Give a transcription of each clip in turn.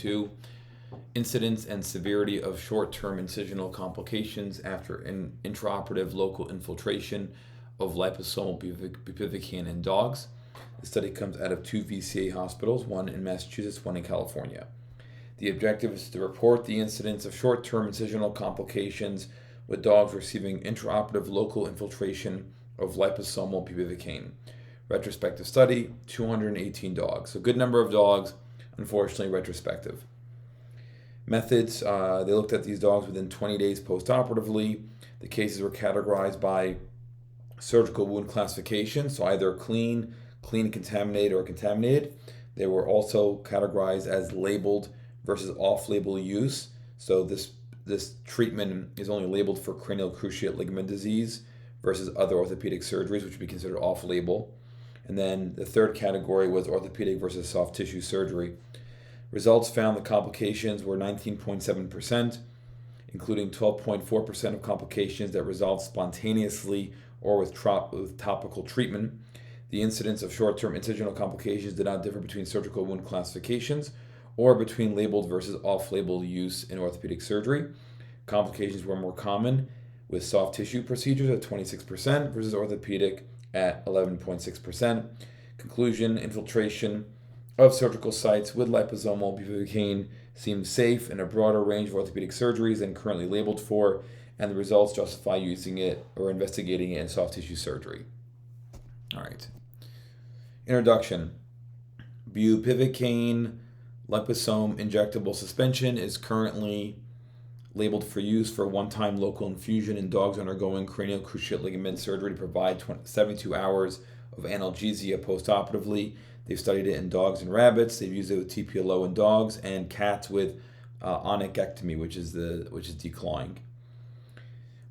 2, incidence and severity of short-term incisional complications after an intraoperative local infiltration of liposomal bupivacaine in dogs. The study comes out of 2 VCA hospitals, one in Massachusetts, one in California. The objective is to report the incidence of short-term incisional complications with dogs receiving intraoperative local infiltration of liposomal bupivacaine. Retrospective study, 218 dogs. So good number of dogs, unfortunately retrospective. Methods, they looked at these dogs within 20 days post-operatively. The cases were categorized by surgical wound classification, so either clean, contaminated, or contaminated. They were also categorized as labeled versus off-label use. So this treatment is only labeled for cranial cruciate ligament disease versus other orthopedic surgeries, which would be considered off-label. And then the third category was orthopedic versus soft tissue surgery. Results found the complications were 19.7%, including 12.4% of complications that resolved spontaneously or with topical treatment. The incidence of short-term incisional complications did not differ between surgical wound classifications or between labeled versus off-label use in orthopedic surgery. Complications were more common with soft tissue procedures at 26% versus orthopedic at 11.6%. Conclusion, infiltration of surgical sites with liposomal bupivacaine seems safe in a broader range of orthopedic surgeries than currently labeled for, and the results justify using it or investigating it in soft tissue surgery. All right. Introduction. Bupivacaine liposome injectable suspension is currently labeled for use for one-time local infusion in dogs undergoing cranial cruciate ligament surgery to provide 72 hours of analgesia post-operatively. They've studied it in dogs and rabbits. They've used it with TPLO in dogs and cats with onychectomy, which is declawing.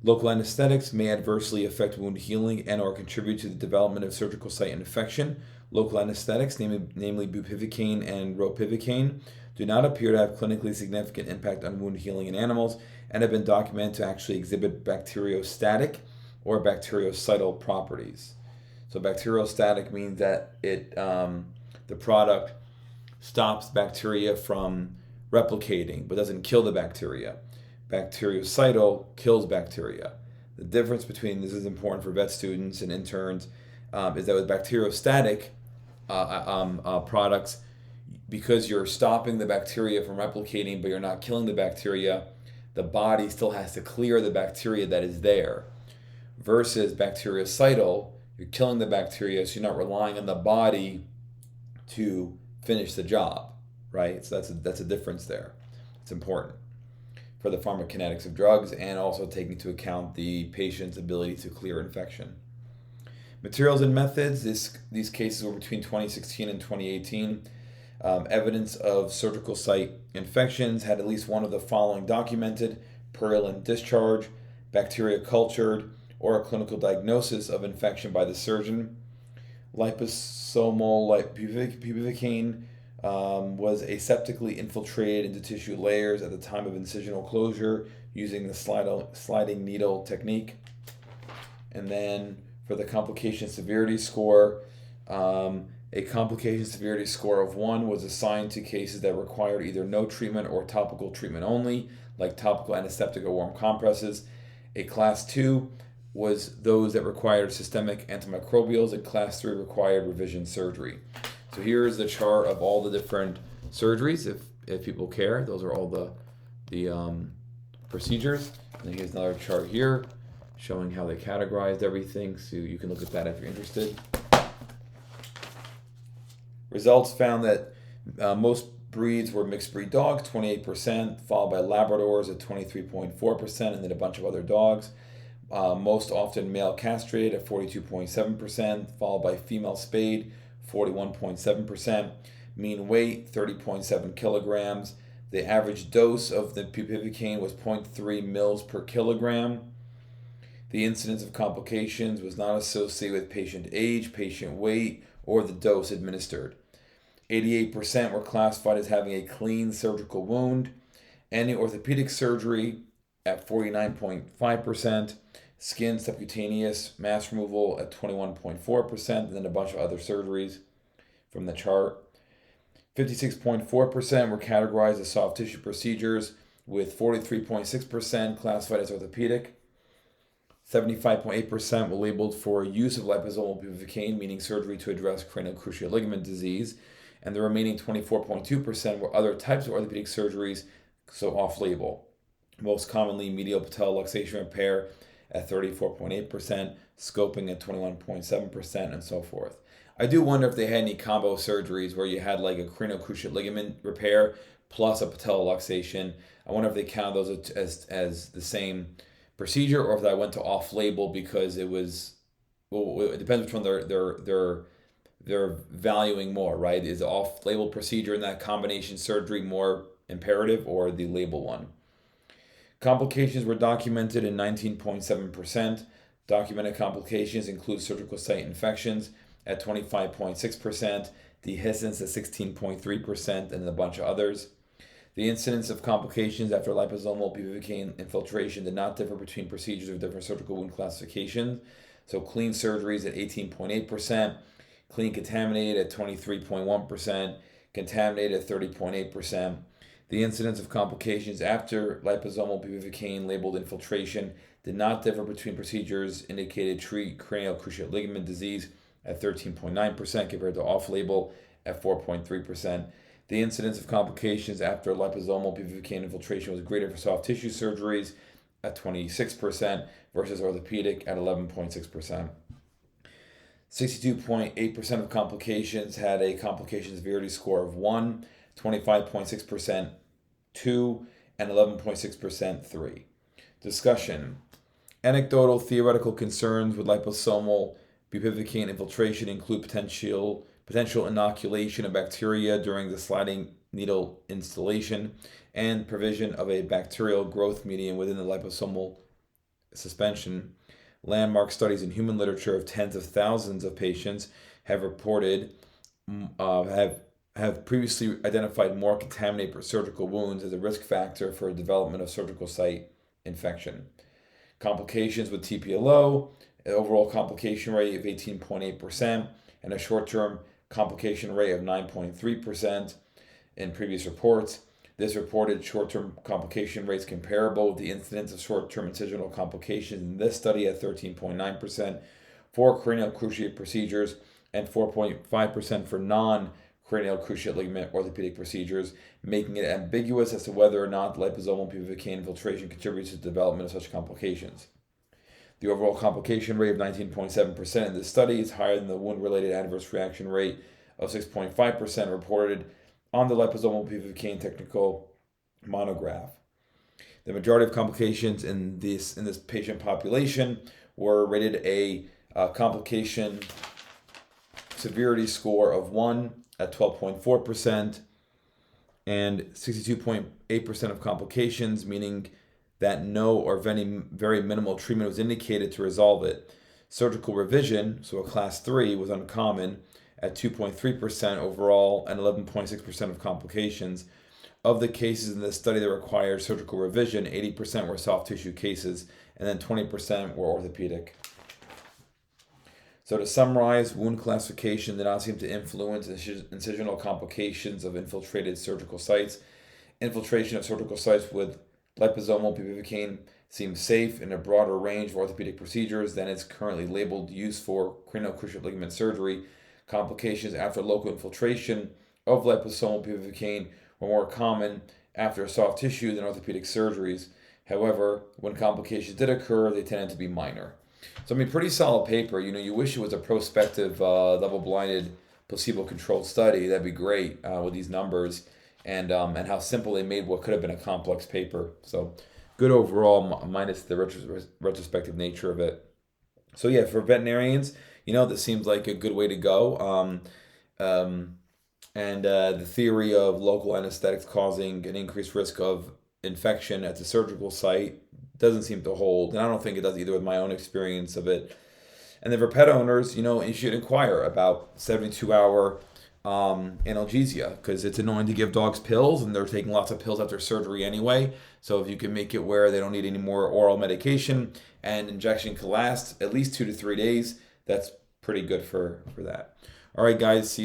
Local anesthetics may adversely affect wound healing and or contribute to the development of surgical site infection. Local anesthetics, namely bupivacaine and ropivacaine, do not appear to have clinically significant impact on wound healing in animals and have been documented to actually exhibit bacteriostatic or bactericidal properties. So bacteriostatic means that the product stops bacteria from replicating but doesn't kill the bacteria. Bactericidal kills bacteria. The difference between, this is important for vet students and interns, is that with bacteriostatic products, because you're stopping the bacteria from replicating but you're not killing the bacteria, the body still has to clear the bacteria that is there. Versus bactericidal, you're killing the bacteria, so you're not relying on the body to finish the job, right? So that's a difference there. It's important for the pharmacokinetics of drugs and also taking into account the patient's ability to clear infection. Materials and methods, these cases were between 2016 and 2018. Evidence of surgical site infections had at least one of the following documented: purulent discharge, bacteria cultured, or a clinical diagnosis of infection by the surgeon. Liposomal bupivacaine was aseptically infiltrated into tissue layers at the time of incisional closure using the sliding needle technique. And then for the complication severity score, a complication severity score of 1 was assigned to cases that required either no treatment or topical treatment only, like topical antiseptic or warm compresses. A class 2 was those that required systemic antimicrobials, and class 3 required revision surgery. So here is the chart of all the different surgeries, if people care. Those are all the procedures. And then here's another chart here showing how they categorized everything, so you can look at that if you're interested. Results found that most breeds were mixed breed dogs, 28%, followed by Labradors at 23.4%, and then a bunch of other dogs. Most often male castrated at 42.7%, followed by female spayed, 41.7%. Mean weight, 30.7 kilograms. The average dose of the bupivacaine was 0.3 mils per kilogram. The incidence of complications was not associated with patient age, patient weight, or the dose administered. 88% were classified as having a clean surgical wound. Any orthopedic surgery at 49.5%. Skin subcutaneous mass removal at 21.4%, and then a bunch of other surgeries from the chart. 56.4% were categorized as soft tissue procedures, with 43.6% classified as orthopedic. 75.8% were labeled for use of liposomal bupivacaine, meaning surgery to address cranial cruciate ligament disease, and the remaining 24.2% were other types of orthopedic surgeries, so off-label. Most commonly, medial patellar luxation repair at 34.8%, scoping at 21.7%, and so forth. I do wonder if they had any combo surgeries where you had like a cranial cruciate ligament repair plus a patellar luxation. I wonder if they count those as the same procedure, or if that went to off-label because it was. Well, it depends which one they're valuing more, right? Is the off-label procedure in that combination surgery more imperative, or the label one? Complications were documented in 19.7%. Documented complications include surgical site infections at 25.6%, dehiscence at 16.3%, and a bunch of others. The incidence of complications after liposomal bupivacaine infiltration did not differ between procedures of different surgical wound classifications. So clean surgeries at 18.8%, clean contaminated at 23.1%, contaminated at 30.8%. The incidence of complications after liposomal bupivacaine labeled infiltration did not differ between procedures indicated treat cranial cruciate ligament disease at 13.9% compared to off-label at 4.3%. The incidence of complications after liposomal bupivacaine infiltration was greater for soft tissue surgeries at 26% versus orthopedic at 11.6%. 62.8% of complications had a complication severity score of 1, 25.6% 2, and 11.6% 3. Discussion. Anecdotal theoretical concerns with liposomal bupivacaine infiltration include potential inoculation of bacteria during the sliding needle installation and provision of a bacterial growth medium within the liposomal suspension. Landmark studies in human literature of tens of thousands of patients have reported have previously identified more contaminated surgical wounds as a risk factor for development of surgical site infection. Complications with TPLO, an overall complication rate of 18.8%, and a short-term complication rate of 9.3% in previous reports. This reported short-term complication rates comparable with the incidence of short-term incisional complications in this study at 13.9% for cranial cruciate procedures and 4.5% for non-cranial cruciate ligament orthopedic procedures, making it ambiguous as to whether or not liposomal bupivacaine infiltration contributes to the development of such complications. The overall complication rate of 19.7% in this study is higher than the wound-related adverse reaction rate of 6.5% reported on the liposomal bupivacaine technical monograph. The majority of complications in this patient population were rated a complication severity score of 1 at 12.4%, and 62.8% of complications, meaning that no or very minimal treatment was indicated to resolve it. Surgical revision, so a class 3, was uncommon at 2.3% overall and 11.6% of complications. Of the cases in this study that required surgical revision, 80% were soft tissue cases, and then 20% were orthopedic. So to summarize, wound classification did not seem to influence incisional complications of infiltrated surgical sites. Infiltration of surgical sites with liposomal bupivacaine seems safe in a broader range of orthopedic procedures than its currently labeled use for cranial cruciate ligament surgery. Complications after local infiltration of liposomal bupivacaine were more common after soft tissue than orthopedic surgeries. However, when complications did occur, they tended to be minor. So, pretty solid paper. You wish it was a prospective, double-blinded, placebo-controlled study. That'd be great with these numbers and how simple they made what could have been a complex paper. So, good overall, minus the retrospective nature of it. So, yeah, for veterinarians, this seems like a good way to go. The theory of local anesthetics causing an increased risk of infection at the surgical site doesn't seem to hold, and I don't think it does either with my own experience of it. And then for pet owners, you should inquire about 72-hour analgesia, because it's annoying to give dogs pills, and they're taking lots of pills after surgery anyway. So if you can make it where they don't need any more oral medication and injection can last at least 2 to 3 days, that's pretty good for that. All right, guys. See